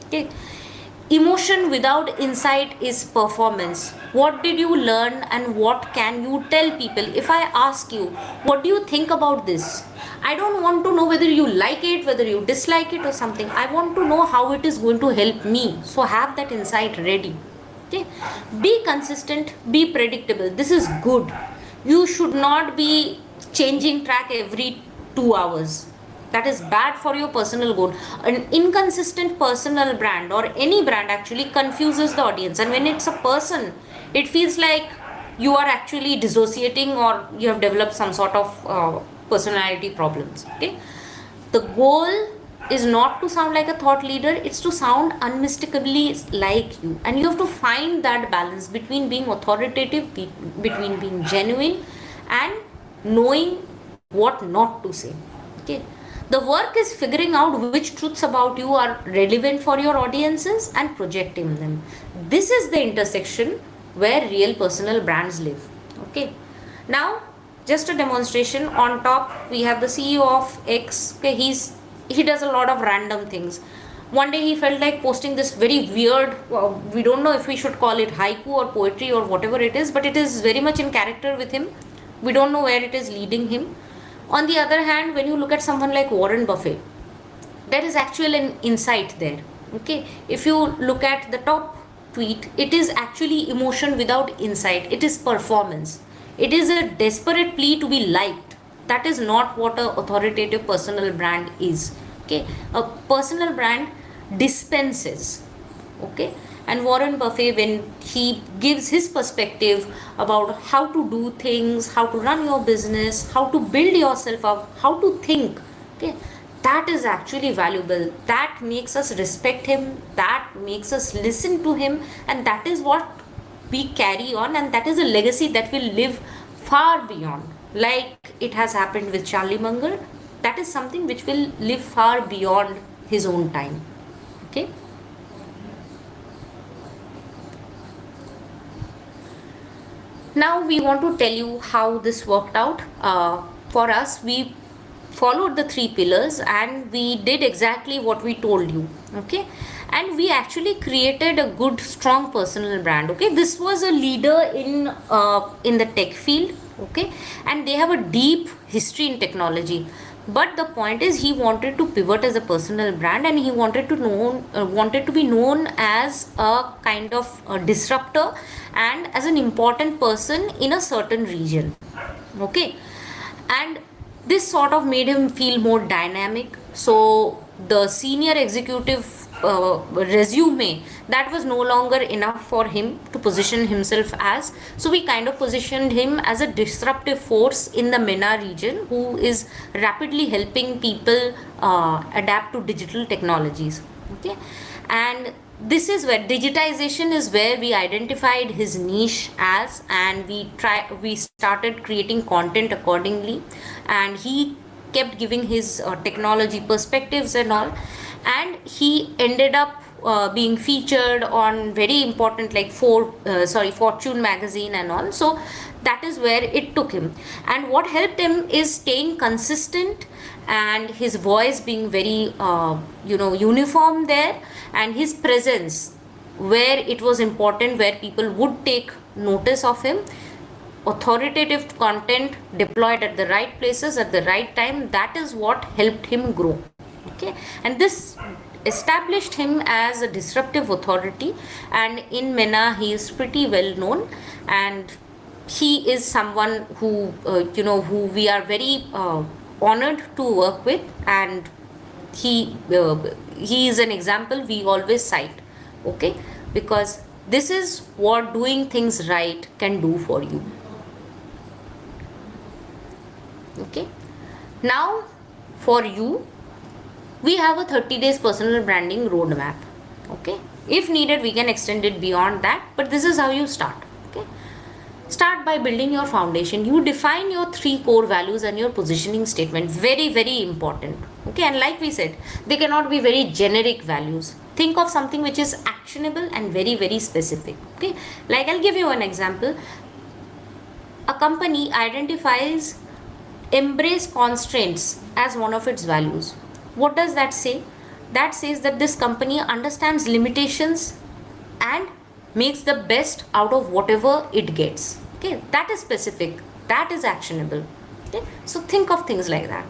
Okay. Emotion without insight is performance. What did you learn and what can you tell people? If I ask you, what do you think about this? I don't want to know whether you like it, whether you dislike it or something. I want to know how it is going to help me. So have that insight ready. Okay. Be consistent, be predictable. This is good. You should not be changing track every 2 hours. That is bad for your personal goal. An inconsistent personal brand or any brand actually confuses the audience, and when it's a person, it feels like you are actually dissociating or you have developed some sort of personality problems. Okay. The goal is not to sound like a thought leader, it's to sound unmistakably like you, and you have to find that balance between being authoritative, between being genuine, and knowing what not to say. Okay. The work is figuring out which truths about you are relevant for your audiences and projecting them. This is the intersection where real personal brands live. Okay. Now, just a demonstration. On top, we have the CEO of X. Okay, he does a lot of random things. One day he felt like posting this very weird, we don't know if we should call it haiku or poetry or whatever it is, but it is very much in character with him. We don't know where it is leading him. On the other hand, when you look at someone like Warren Buffett, there is actually an insight there. Okay. If you look at the top tweet, it is actually emotion without insight. It is performance. It is a desperate plea to be liked. That is not what an authoritative personal brand is. Okay. A personal brand dispenses. Okay. And Warren Buffett, when he gives his perspective about how to do things, how to run your business, how to build yourself up, how to think, okay, that is actually valuable. That makes us respect him, that makes us listen to him, and that is what we carry on, and that is a legacy that will live far beyond. Like it has happened with Charlie Munger, that is something which will live far beyond his own time. Okay. Now we want to tell you how this worked out. For us, we followed the 3 pillars and we did exactly what we told you. Okay. and we actually created a good strong personal brand. Okay, this was a leader in the tech field. Okay, and they have a deep history in technology, but the point is he wanted to pivot as a personal brand, and he wanted to be known as a kind of a disruptor and as an important person in a certain region. Okay, and this sort of made him feel more dynamic. So the senior executive resume, that was no longer enough for him to position himself as. So we kind of positioned him as a disruptive force in the MENA region who is rapidly helping people adapt to digital technologies. Okay, and this is where digitization is where we identified his niche as, and we started creating content accordingly, and he kept giving his technology perspectives and all, and he ended up being featured on very important like Fortune magazine and all. So that is where it took him, and what helped him is staying consistent and his voice being very uniform there, and his presence where it was important, where people would take notice of him, authoritative content deployed at the right places at the right time. That is what helped him grow. Okay, and this established him as a disruptive authority, and in MENA he is pretty well known, and he is someone who we are very honored to work with, and he is an example we always cite. Okay, because this is what doing things right can do for you. Okay, now for you we have a 30 days personal branding roadmap. Okay, if needed we can extend it beyond that, but this is how you start. Okay, start by building your foundation. You define your 3 core values and your positioning statement. Very, very important. Okay, and like we said, they cannot be very generic values. Think of something which is actionable and very, very specific. Okay, like I'll give you an example. A company identifies embrace constraints as one of its values. What does that say? That says that this company understands limitations and makes the best out of whatever it gets. Okay, that is specific, that is actionable. Okay, so think of things like that.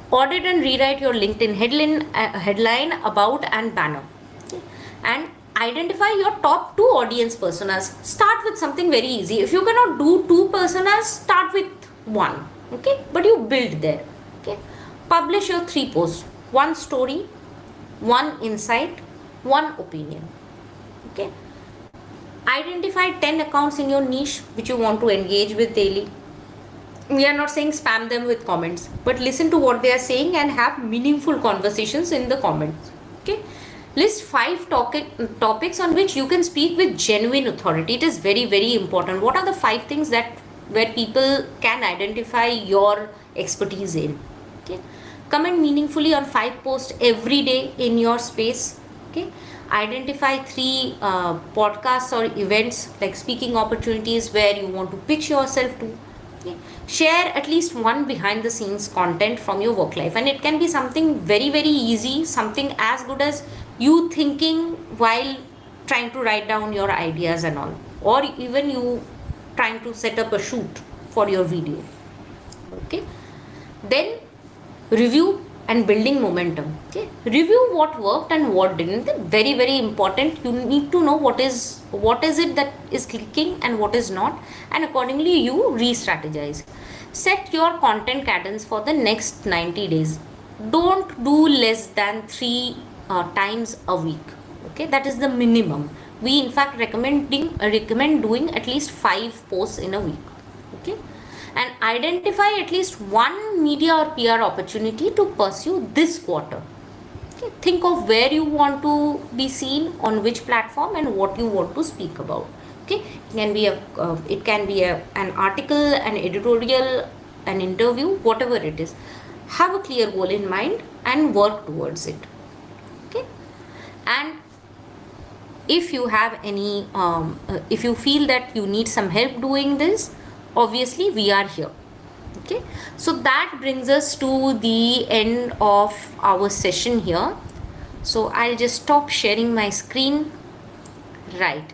Audit and rewrite your LinkedIn headline, about, and banner. Okay, and identify your top 2 audience personas. Start with something very easy. If you cannot do 2 personas, start with 1. Okay, but you build there. Okay, publish your 3 posts: 1 story, 1 insight, 1 opinion. Okay, identify 10 accounts in your niche which you want to engage with daily. We are not saying spam them with comments, but listen to what they are saying and have meaningful conversations in the comments. Okay, list 5 topics on which you can speak with genuine authority. It is very, very important. What are the 5 things that where people can identify your expertise in? Okay, comment meaningfully on 5 posts every day in your space. Okay, identify 3 podcasts or events like speaking opportunities where you want to pitch yourself to. Okay, share at least 1 behind the scenes content from your work life, and it can be something very, very easy, something as good as you thinking while trying to write down your ideas and all, or even you trying to set up a shoot for your video. Okay, then review and building momentum. Okay, review what worked and what didn't. Very, very important. You need to know what is it that is clicking and what is not, and accordingly you re-strategize. Set your content cadence for the next 90 days. Don't do less than 3 times a week. Okay, that is the minimum. We in fact recommend doing at least 5 posts in a week. Okay, and identify at least 1 media or PR opportunity to pursue this quarter. Okay, think of where you want to be seen, on which platform, and what you want to speak about. Okay, it can be an article, an editorial, an interview, whatever it is. Have a clear goal in mind and work towards it. Okay, and if you have any if you feel that you need some help doing this, obviously we are here. Okay, so that brings us to the end of our session here. So I'll just stop sharing my screen. Right.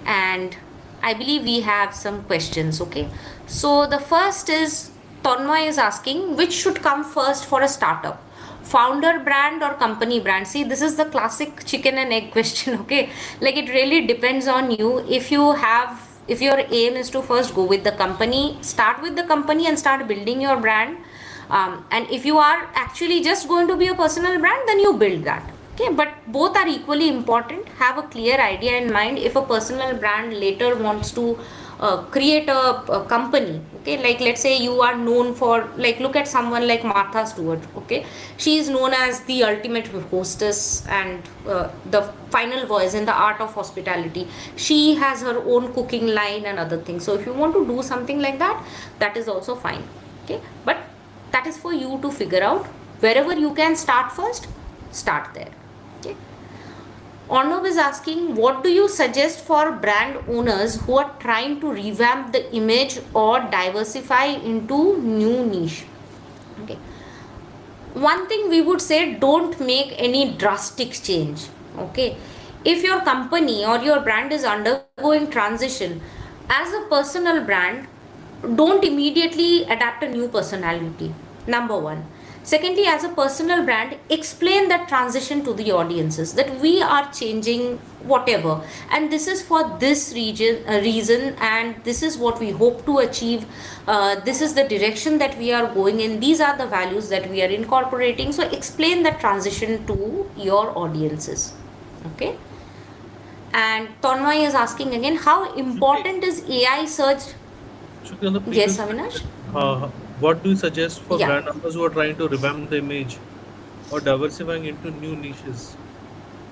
And I believe we have some questions. Okay. So the first is Tonmoy is asking which should come first for a startup, founder brand or company brand. See, this is the classic chicken and egg question. Okay. Like it really depends on you. If your aim is to first go with the company, start with the company and start building your brand. And if you are actually just going to be a personal brand, then you build that. Okay, but both are equally important. Have a clear idea in mind. If a personal brand later wants to create a company, okay, like let's say you are known for, like, look at someone like Martha Stewart. Okay, she is known as the ultimate hostess and the final voice in the art of hospitality. She has her own cooking line and other things. So if you want to do something like that, that is also fine. Okay, but that is for you to figure out. Wherever you can start first, start there. Okay. Arnav is asking, what do you suggest for brand owners who are trying to revamp the image or diversify into new niche? Okay. One thing we would say, don't make any drastic change. Okay. If your company or your brand is undergoing transition, as a personal brand, don't immediately adapt a new personality. Number one. Secondly, as a personal brand, explain that transition to the audiences that we are changing whatever, and this is for this reason, and this is what we hope to achieve. This is the direction that we are going in. These are the values that we are incorporating. So explain that transition to your audiences. Okay. And Tonmay is asking again, how Shruti, important is AI search? Shruti, on the Yes, previous Avinash? question, what do you suggest for Yeah. brand owners who are trying to revamp the image or diversifying into new niches?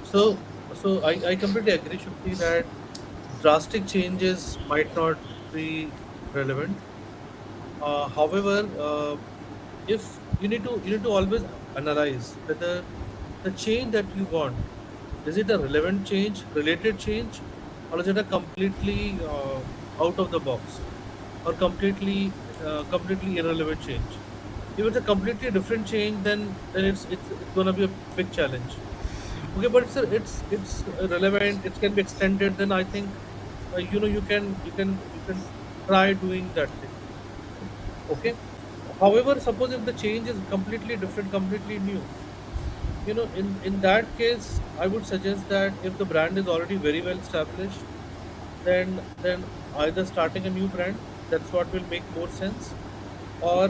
So, so I completely agree, Shruti, that drastic changes might not be relevant. However, if you need to always analyze whether the change that you want, is it a relevant change, related change, or is it a completely out of the box or completely irrelevant change? If it's a completely different change, then it's gonna be a big challenge. Okay, but it's relevant. It can be extended. Then I think you can try doing that thing. Okay. However, suppose if the change is completely different, completely new, in that case, I would suggest that if the brand is already very well established, then either starting a new brand, that's what will make more sense, or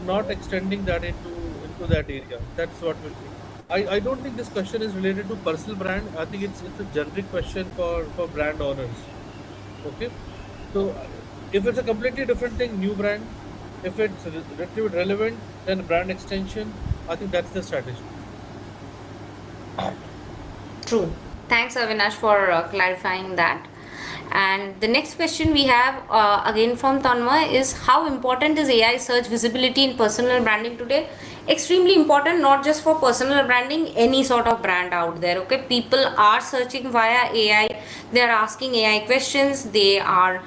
not extending that into that area. That's what will be. I don't think this question is related to personal brand. I think it's a generic question for brand owners. Okay, so if it's a completely different thing, new brand. If it's little bit relevant, then brand extension. I think that's the strategy. True. Thanks, Avinash, for clarifying that. And the next question we have again from Tanma is, how important is AI search visibility in personal branding today? Extremely important, not just for personal branding, any sort of brand out there. Okay, people are searching via AI. They are asking AI questions. They are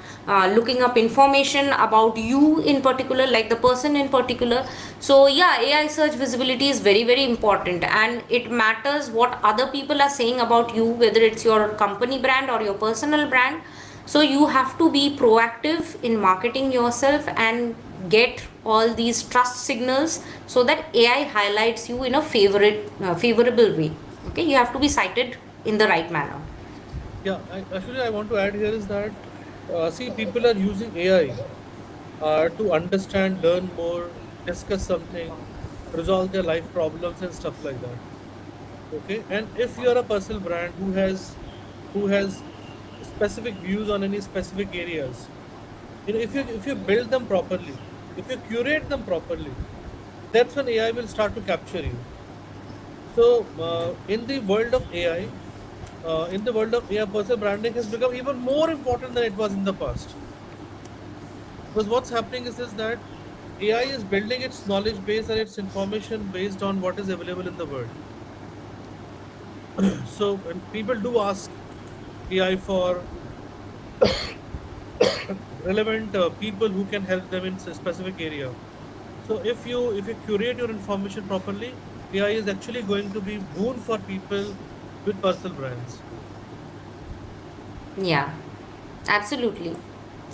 looking up information about you in particular, like the person in particular. So yeah, AI search visibility is very, very important, and it matters what other people are saying about you, whether it's your company brand or your personal brand. So you have to be proactive in marketing yourself and get all these trust signals so that AI highlights you in a favorable way. Okay, you have to be cited in the right manner. Yeah, actually, I want to add here is that see, people are using AI to understand, learn more, discuss something, resolve their life problems and stuff like that. Okay, and if you are a personal brand who has specific views on any specific areas, if you build them properly, if you curate them properly, that's when AI will start to capture you. So in the world of AI, personal branding has become even more important than it was in the past. Because what's happening is that AI is building its knowledge base and its information based on what is available in the world. So when people do ask AI for relevant people who can help them in a specific area. So if you curate your information properly, AI is actually going to be boon for people with personal brands. Yeah, absolutely.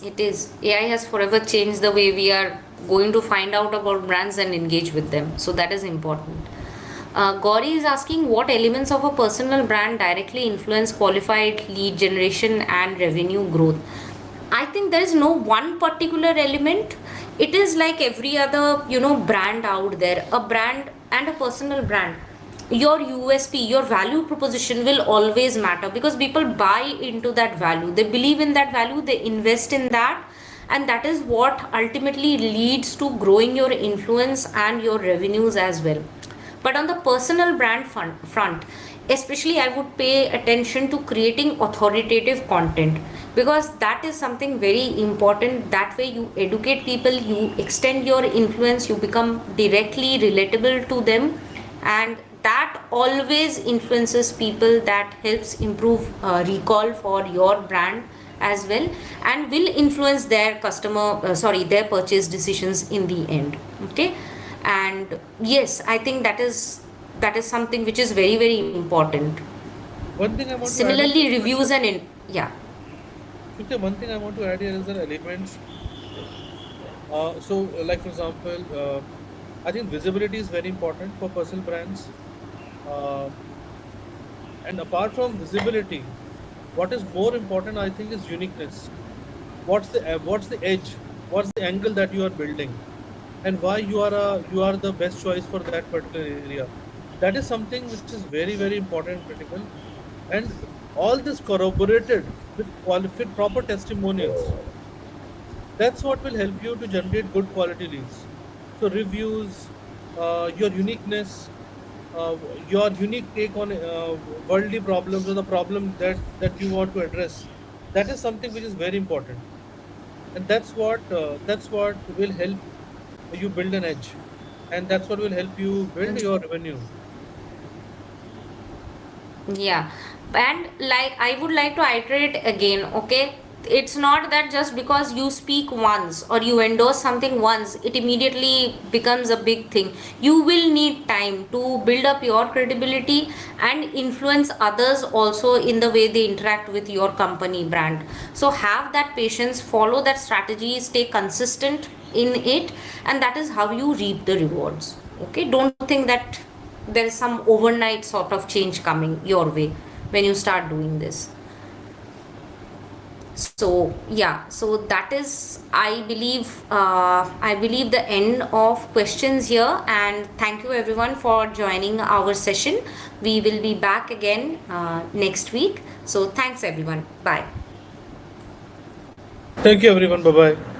It is. AI has forever changed the way we are going to find out about brands and engage with them. So that is important. Gauri is asking what elements of a personal brand directly influence qualified lead generation and revenue growth. I think there is no one particular element. It is like every other, brand out there. A brand and a personal brand. Your USP, your value proposition will always matter because people buy into that value. They believe in that value, they invest in that, and that is what ultimately leads to growing your influence and your revenues as well. But on the personal brand front, especially I would pay attention to creating authoritative content because that is something very important. That way, you educate people, you extend your influence, you become directly relatable to them, and that always influences people. That helps improve recall for your brand as well, and will influence their their purchase decisions in the end. Okay. And yes, I think that is something which is very very important. One thing I want to add in Similarly, this reviews question, and yeah. Shruti, one thing I want to add here is the elements. Like for example, I think visibility is very important for personal brands. Uh, and apart from visibility, what is more important, I think, is uniqueness. What's the edge? What's the angle that you are building, and why you are the best choice for that particular area? That is something which is very very important and critical, and all this corroborated with proper testimonials. That's what will help you to generate good quality leads. So reviews, your uniqueness, uh, your unique take on worldly problems or the problem that you want to address. That is something which is very important, and that's what will help you build an edge, and that's what will help you build your revenue. Yeah, and like I would like to iterate again, okay? It's not that just because you speak once or you endorse something once, it immediately becomes a big thing. You will need time to build up your credibility and influence others also in the way they interact with your company brand. So have that patience, follow that strategy, stay consistent in it, and that is how you reap the rewards. Okay, don't think that there is some overnight sort of change coming your way when you start doing this. So yeah, so that is, I believe the end of questions here, and thank you everyone for joining our session. We will be back again next week. So thanks everyone. Bye. Thank you, everyone. Bye bye.